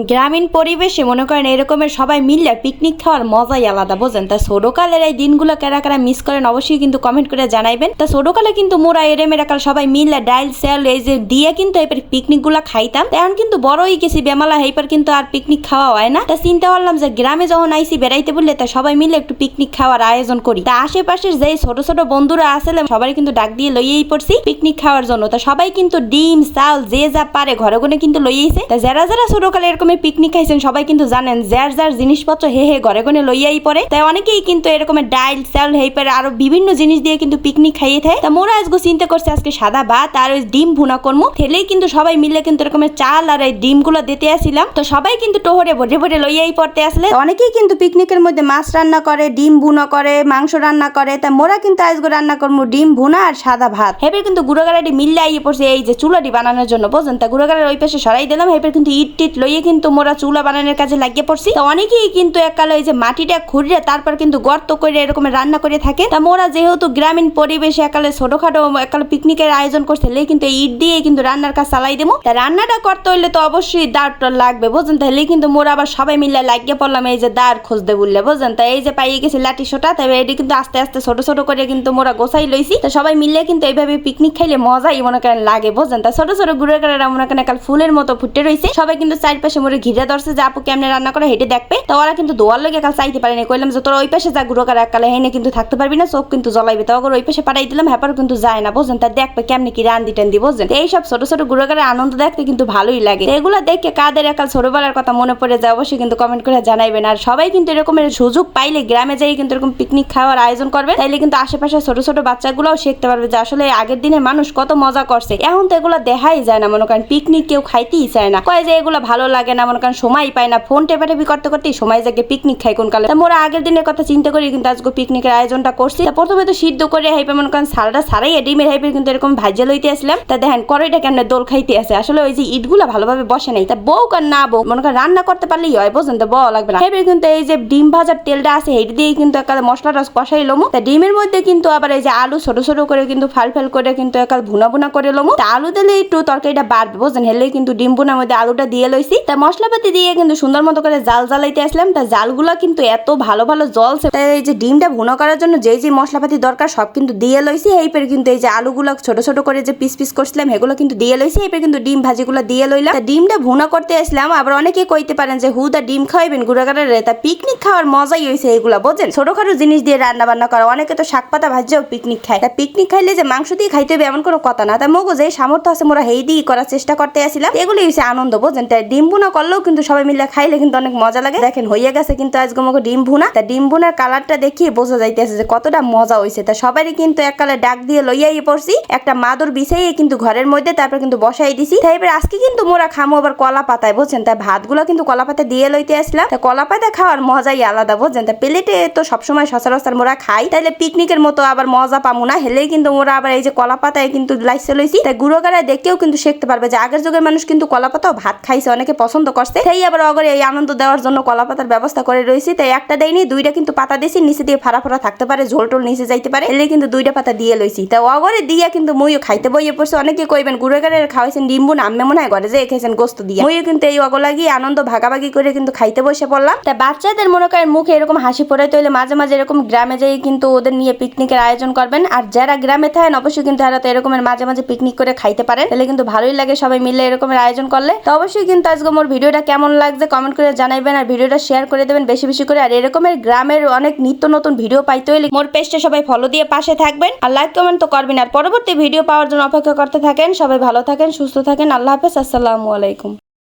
গ্রামীণ পরিবেশে মনে করেন এরকমের সবাই মিললে পিকনিক খাওয়ার মজাই আলাদা, বোঝেন। তা ছোটকালের এই দিনগুলো কারা কারা মিস করেন অবশ্যই কিন্তু কমেন্ট করে জানাইবেন। তা ছোটকালে কিন্তু মোরা এরেমের একাল সবাই মিললে ডাইল সেল এই যে দিয়ে কিন্তু এবার পিকনিক গুলা খাইতাম। এখন কিন্তু বড় হয়ে গেছি বেমালা, এইবার কিন্তু আর পিকনিক খাওয়া হয় না। তা চিন্তা করলাম যে গ্রামে যখন আইসি বেড়াইতে বললে তা সবাই মিলে একটু পিকনিক খাওয়ার আয়োজন করি। তা আশেপাশের যে ছোট ছোট বন্ধুরা আসলে সবাই কিন্তু ডাক দিয়ে লইয়েই পড়ছি পিকনিক খাওয়ার জন্য। তা সবাই কিন্তু ডিম চাল যে যা পারে ঘরে ঘরে কিন্তু লইয়েছে। তা যারা যারা ছোটকালে এরকমের পিকনিক খাইছেন সবাই কিন্তু জানেন যার যার জিনিসপত্র হে ঘরে ঘরে লইয়াই পড়ে। তাই অনেকেই কিন্তু এরকমের ডাইল চাল হেই পারে আরো বিভিন্ন জিনিস দিয়ে কিন্তু পিকনিক খাইয়ে থাকে। তা মোরা আজকে চিন্তা করছে আজকে সাদা ভাত আর ওই ডিম ভুনা করবো। থেলেই কিন্তু সবাই মিলে কিন্তু এরকমের চাল আর এই ডিম গুলো দিতে আসছিলাম। তো সবাই কিন্তু টোহরে ভরে ভরে লইয়াই পড়তে আসলে। অনেকেই কিন্তু পিকনিকের মধ্যে মাছ রান্না করে, ডিম ভুনা করে, মাংস রান্না করে। তা মোরা কিন্তু আজকে রান্না করবো ডিম ভুনা আর সাদা ভাত। হেবে কিন্তু গুড়াগাড়াটি মিললে আইয়ে পড়ছে এই যে চুলাটি বানানোর জন্য, বোঝেন। তা গুড়াগাড়ার ওই পাশে সরাই দিলাম। হেবে কিন্তু ইট টিট লইয়ে কিন্তু মোরা চুলা বানানোর কাজে লাগিয়ে পড়ছি। তো অনেকেই কিন্তু এককালে এই যে মাটিটা খুঁড়িয়ে তারপর কিন্তু গর্ত করে এরকম রান্না করে থাকে। তা মোরা যেহেতু গ্রামীণ পরিবেশে একালে ছোটখাটো একালে পিকনিকের আয়োজন করছে কিন্তু ইট দিয়ে কিন্তু রান্নার কাজ চালাই দেবো। তা রান্নাটা করতে হইলে তো অবশ্যই দাঁড় লাগবে, বোঝেন। তাহলে কিন্তু মোরা আবার সবাই মিলে লাগিয়ে পড়লাম এই যে দাঁড় খুঁজতে বললে, বোঝেন। তা এই যে পাইয়ে গেছি লাঠি সোটা, তবে এটি কিন্তু আস্তে আস্তে ছোট ছোট করে কিন্তু মোরা গোছাই লইছি। তো সবাই মিলে কিন্তু এইভাবে পিকনিক খাইলে মজাই মনে করেন লাগে, বোঝেন। তা ছোট ছোট গুড়ে করে মনে করেন একাল ফুলের মতো ফুটে রয়েছে। সবাই কিন্তু চারপাশে মোরে ঘিরে ধরছে যে আপু কেমনে রান্না করে হেঁটে দেখবে। তো ওরা কিন্তু দোয়ার লোক একাল চাইতে পারেনি। কইলাম যে তোর ওই পাশে যা গুঁড়ো করে একালে হেনে কিন্তু থাকতে পারবি না, চোখ কিন্তু জ্বলাইবে। তো ওই পাশে পাঠাই দিলাম, হ্যাপার কিন্তু যায় না, বোঝেন। তা দেখবে কেমনে কি রান্দি টান্দি, বোঝেন। এইসব ছোট ছোট গুঁড়ো করে আনন্দ দেখতে কিন্তু ভালোই লাগে। এগুলো দেখে কাদের একাল ছোটবেলার কথা মনে পড়ে যায় অবশ্যই কিন্তু কমেন্ট করে জানাইবেন। আর সবাই কিন্তু এরকমের সুযোগ পাইলে গ্রামে যাই কিন্তু এরকম পিকনিক খাওয়ার আয়োজন করবে। তাইলে কিন্তু আশেপাশে ছোট ছোট বাচ্চাগুলোও শিখতে পারবে যে আসলে আগের দিনে মানুষ কত মজা করছে। এখন তো এগুলো দেখাই যায় না, মনে করেন পিকনিক কেউ খাইতেই চায় না, কয় যে এগুলো ভালো লাগে না, মনে করেন সময় পায় না, ফোন টেপাটেপি করতে করতেই সময় জাগে পিকনিক খাই কোন কালে। মোরা আগের দিনের কথা চিন্তা করি কিন্তু আজকে পিকনিকের আয়োজনটা করছি। প্রথমে তো সিদ্ধ করে হাইপে মনে করেন সারাটা সারাই ডিমের হাইপে কিন্তু এরকম ভাজ্যা লইতে আসলাম। তা দেখেন কড়াইটা কেমন দোল খাইতে আছে, আসলে ওই যে ইটগুলা ভালোভাবে বসে নাই। তা বউ কার না বউ মনে করেন রান্না করতে পারলেই হয়, বোঝেন। তো বউ লাগবে না। হেবে কিন্তু এই যে ডিম ভাজার তেলটা আছে হেঁটে দিয়ে কিন্তু একাল মশলাটা কষাই লমু। তা ডিমের মধ্যে কিন্তু আবার এই যে আলু ছোট ছোট করে কিন্তু ফাল ফাল করে কিন্তু একাল ভুনা ভুনা করে লমু। তা আলু দিলে একটু তরকারিটা বাড়বে, বোঝেন। হেলে কিন্তু ডিম ভুনার মধ্যে আলুটা দিয়ে লইছি। তা মশলাপাতি দিয়ে কিন্তু সুন্দর মতো করে জাল জ্বালাইতে আসলাম। তা জালগুলা কিন্তু এত ভালো ভালো জলছে। তাই এই যে ডিমটা ভুনা করার জন্য যে যে মশলাপাতি দরকার সব কিন্তু দিয়ে লইছি। এইপরে কিন্তু এই যে আলুগুলো ছোট ছোট করে যে পিস পিস করছিলাম এগুলো কিন্তু দিয়ে লইছি। এইপরে কিন্তু ডিম ভাজিগুলো দিয়ে লইলাম। তা ডিমটা ভুনা করতে আসলাম। আবার অনেকে কইতে পারেন যে হুদা ডিম খাওয়াইবেন গুড়াগাড়ারে। তা পিকনিক খাওয়ার মজাই হয়েছে এগুলা, বোঝেন। ছোটখাটো জিনিস দিয়ে রান্না বান্না করা। অনেকে তো শাক পাতা ভাজিও পিকনিক খায়। তা পিকনিক খাইলে যে মাংস দিয়ে খাইতে হবে এমন কোনো কথা না। তা মগো যে সামর্থ্য আছে মোরা হেই দিয়ে করার চেষ্টা করতে আসছিলাম। এগুলি হয়েছে আনন্দ, বোঝেন। তাই ডিম ভুনা করলেও কিন্তু সবাই মিলে খাইলে কিন্তু অনেক মজা লাগে। দেখেন হইয়া গেছে কিন্তু আজকে মগো ডিম ভুনা। তা ডিম ভুনার কালারটা দেখিয়ে বোঝা যাইতেছে যে কতটা মজা হয়েছে। তা সবারই কিন্তু এককালে ডাক দিয়ে লইয়াই পড়ছি একটা মাদুর বিছাইয়ে কিন্তু ঘরের মধ্যে, তারপর কিন্তু বসাই দিছি। তাই এবার আজকে কিন্তু মোরা খামো আবার কলা পাতায়, বুঝছেন। তাই ভাতগুলো কিন্তু কলা পাতা দিয়ে লইতে আসলাম। তা কলা পাতা খাওয়ার মজাই আলাদা, বুঝছেন। তা প্লেটে তো সবসময় সচরাচর মোরা খাই, তাইলে পিকনিকের মতো আবার মজা পামু না। হেলেই কিন্তু মোরা আবার এই যে কলা পাতায় কিন্তু লাইসে লইছি। তাই গুঁড়ো গাড়ায় দেখেও কিন্তু শিখতে পারবে যে আগের যুগের মানুষ কিন্তু কলা পাতাও ভাত খাইছে, অনেকে পছন্দ করছে। তাই আবার অগরে এই আনন্দ দেওয়ার জন্য কলা পাতার ব্যবস্থা করে রয়েছি। তাই একটা দেয়নি, দুইটা কিন্তু পাতা দিয়েছি, নিচে দিয়ে ফাড়া ফাড়া থাকতে পারে, ঝোল টোল নিচে যাইতে পারে, এলে কিন্তু দুইটা পাতা দিয়ে লইছি। তা অগরে দিয়া কিন্তু মইও খাইতে বইয়ে পড়ছে। অনেকে কইবেন গুঁড়ো গাড়ায় খাওয়াইছেন ডিম বুন, আম্মে মনে হয় ঘরে যে খেয়েছেন গোস্ত দিয়ে। মইও কিন্তু এই অগলাগি আনন্দ ভাগাভাগি করে কিন্তু খাইতে বসে পড়লাম। তা বাচ্চাদের মনে করেন মুখে এরকম হাসি পড়াইতে হইলে মাঝে মাঝে এরকম গ্রামে যাই কিন্তু ওদের নিয়ে পিকনিকের আয়োজন করবেন। আর যারা গ্রামে থাকেন অবশ্যই কিন্তু তারা তো এরকমের মাঝে মাঝে পিকনিক করে খাইতে পারেন, তাহলে কিন্তু ভালোই লাগে সবাই মিলে এরকমের আয়োজন করলে। তো অবশ্যই কিন্তু আজকে মোর ভিডিওটা কেমন লাগছে কমেন্ট করে জানাইবেন, আর ভিডিওটা শেয়ার করে দেবেন বেশি বেশি করে। আর এরকমের গ্রামের অনেক নিত্য নতুন ভিডিও পাইতে হইলে মোর পেজটা সবাই ফলো দিয়ে পাশে থাকবেন, আর লাইক কমেন্ট তো করবেন। আর পরবর্তী ভিডিও পাওয়ার জন্য অপেক্ষা করতে থাকেন। সবাই ভালো থাকেন, সুস্থ থাকেন। আল্লাহ হাফেজ, আসসালামু আলাইকুম।